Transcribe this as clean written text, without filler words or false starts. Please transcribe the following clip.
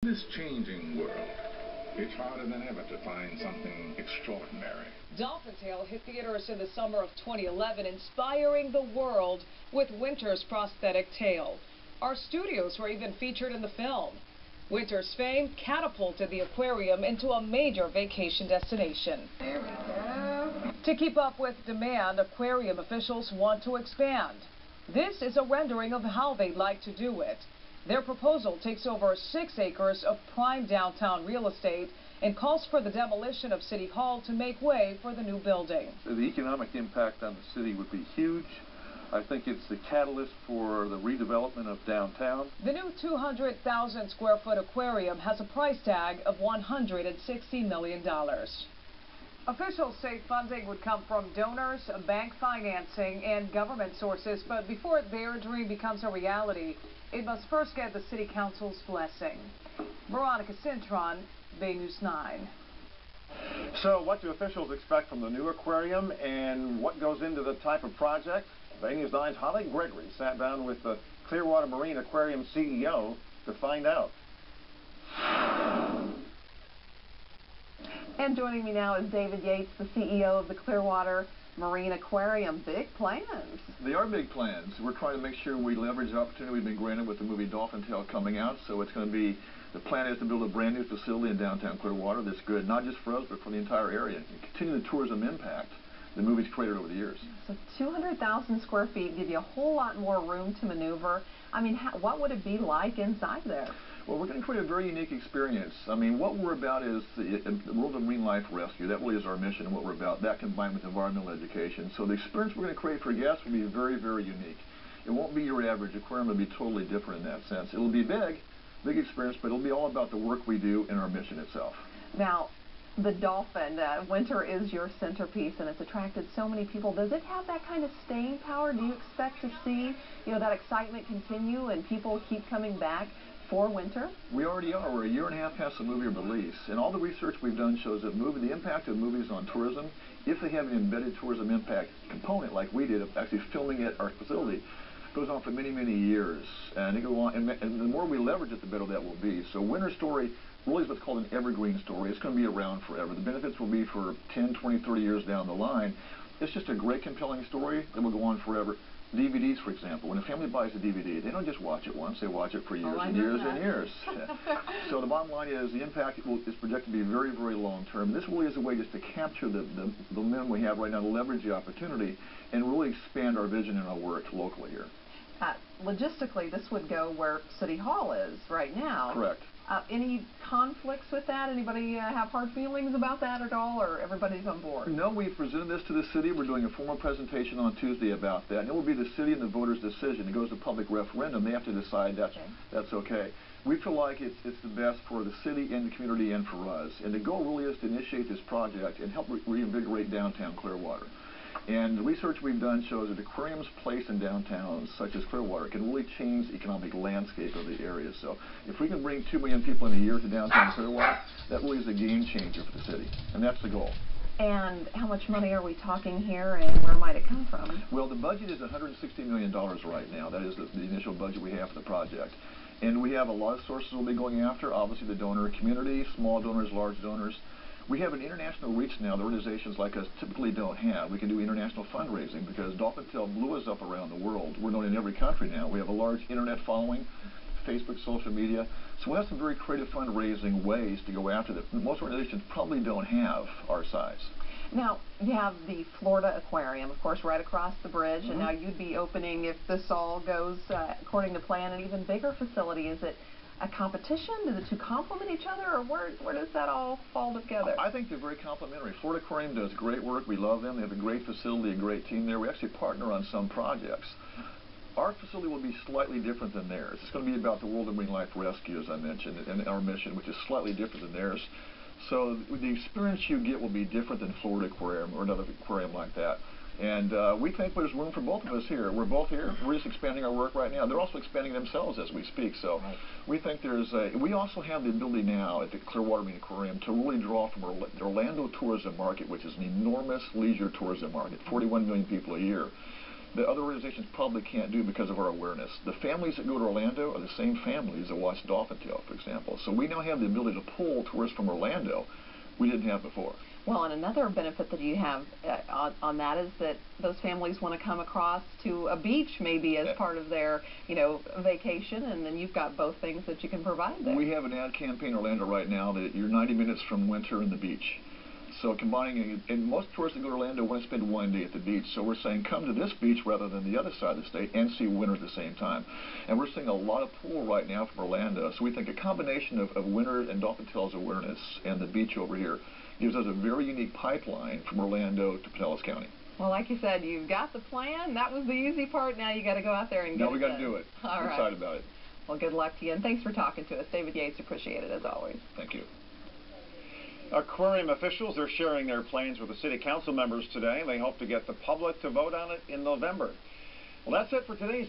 In this changing world, it's harder than ever to find something extraordinary. Dolphin Tale hit theaters in the summer of 2011, inspiring the world with Winter's prosthetic tail. Our studios were even featured in the film. Winter's fame catapulted the aquarium into a major vacation destination. There we go. To keep up with demand, aquarium officials want to expand. This is a rendering of how they'd like to do it. Their proposal takes over 6 acres of prime downtown real estate and calls for the demolition of City Hall to make way for the new building. The economic impact on the city would be huge. I think it's the catalyst for the redevelopment of downtown. The new 200,000 square foot aquarium has a price tag of $160 million. Officials say funding would come from donors, bank financing, and government sources, but before their dream becomes a reality, it must first get the City Council's blessing. Veronica Cintron, Bay News 9. So what do officials expect from the new aquarium and what goes into the type of project? Bay News 9's Holly Gregory sat down with the Clearwater Marine Aquarium CEO to find out. And joining me now is David Yates, the CEO of the Clearwater Marine Aquarium. Big plans. They are big plans. We're trying to make sure we leverage the opportunity we've been granted with the movie Dolphin Tale coming out. So it's going to be, the plan is to build a brand new facility in downtown Clearwater that's good, not just for us, but for the entire area, and continue the tourism impact the movie's created over the years. So 200,000 square feet give you a whole lot more room to maneuver. I mean, what would it be like inside there? Well, we're going to create a very unique experience. I mean, what we're about is the world of marine life rescue. That really is our mission and what we're about, that combined with environmental education. So the experience we're going to create for guests will be very, very unique. It won't be your average aquarium. It'll be totally different in that sense. It'll be big experience, but it'll be all about the work we do and our mission itself. Now, the Dolphin, Winter is your centerpiece, and it's attracted so many people. Does it have that kind of staying power? Do you expect to see, that excitement continue and people keep coming back for Winter? We already are. We're a year and a half past the movie release, and all the research we've done shows that the impact of movies on tourism, if they have an embedded tourism impact component like we did of actually filming at our facility, goes on for many, many years. And it go on, and the more we leverage it, the better that will be. So Winter's story really is what's called an evergreen story. It's going to be around forever. The benefits will be for 10, 20, 30 years down the line. It's just a great, compelling story that will go on forever. DVDs, for example, when a family buys a DVD, they don't just watch it once, they watch it for years and years and years. So the bottom line is the impact is projected to be very, very long term. This really is a way just to capture the momentum we have right now, to leverage the opportunity and really expand our vision and our work locally here. Logistically, this would go where City Hall is right now. Correct. Any conflicts with that? Anybody have hard feelings about that at all, or everybody's on board? No, we've presented this to the city. We're doing a formal presentation on Tuesday about that. And it will be the city and the voters' decision. It goes to public referendum. They have to decide that's okay. We feel like it's the best for the city and the community and for us. And the goal really is to initiate this project and help reinvigorate downtown Clearwater. And the research we've done shows that aquariums placed in downtowns such as Clearwater can really change the economic landscape of the area. So if we can bring 2 million people in a year to downtown Clearwater, that really is a game changer for the city. And that's the goal. And how much money are we talking here, and where might it come from? Well, the budget is $160 million right now. That is the initial budget we have for the project. And we have a lot of sources we'll be going after. Obviously the donor community, small donors, large donors. We have an international reach now that organizations like us typically don't have. We can do international fundraising because Dolphin Tale blew us up around the world. We're known in every country now. We have a large internet following, Facebook, social media. So we have some very creative fundraising ways to go after that. Most organizations probably don't have our size. Now, you have the Florida Aquarium, of course, right across the bridge, and now you'd be opening, if this all goes according to plan, an even bigger facility. Is it a competition? Do the two complement each other, or where does that all fall together? I think they're very complementary. Florida Aquarium does great work. We love them. They have a great facility, a great team there. We actually partner on some projects. Our facility will be slightly different than theirs. It's going to be about the world of marine life rescue, as I mentioned, and our mission, which is slightly different than theirs. So the experience you get will be different than Florida Aquarium or another aquarium like that. And we think there's room for both of us here. We're both here. We're just expanding our work right now. They're also expanding themselves as we speak. So we think we also have the ability now at the Clearwater Marine Aquarium to really draw from the Orlando tourism market, which is an enormous leisure tourism market, 41 million people a year. that other organizations probably can't do because of our awareness. The families that go to Orlando are the same families that watch Dolphin Tail, for example. So we now have the ability to pull tourists from Orlando we didn't have before. Well, and another benefit that you have on that is that those families want to come across to a beach maybe as part of their, vacation, and then you've got both things that you can provide there. We have an ad campaign in Orlando right now that you're 90 minutes from winter and the beach. So combining, and most tourists that go to Orlando want to spend one day at the beach. So we're saying come to this beach rather than the other side of the state and see winter at the same time. And we're seeing a lot of pull right now from Orlando. So we think a combination of winter and Dolphin Tail's awareness and the beach over here gives us a very unique pipeline from Orlando to Pinellas County. Well, like you said, you've got the plan. That was the easy part. Now you got to go out there and get it. Now we got to do it. All We're right. excited about it. Well, good luck to you, and thanks for talking to us. David Yates, appreciate it as always. Thank you. Aquarium officials are sharing their plans with the city council members today. They hope to get the public to vote on it in November. Well, that's it for today's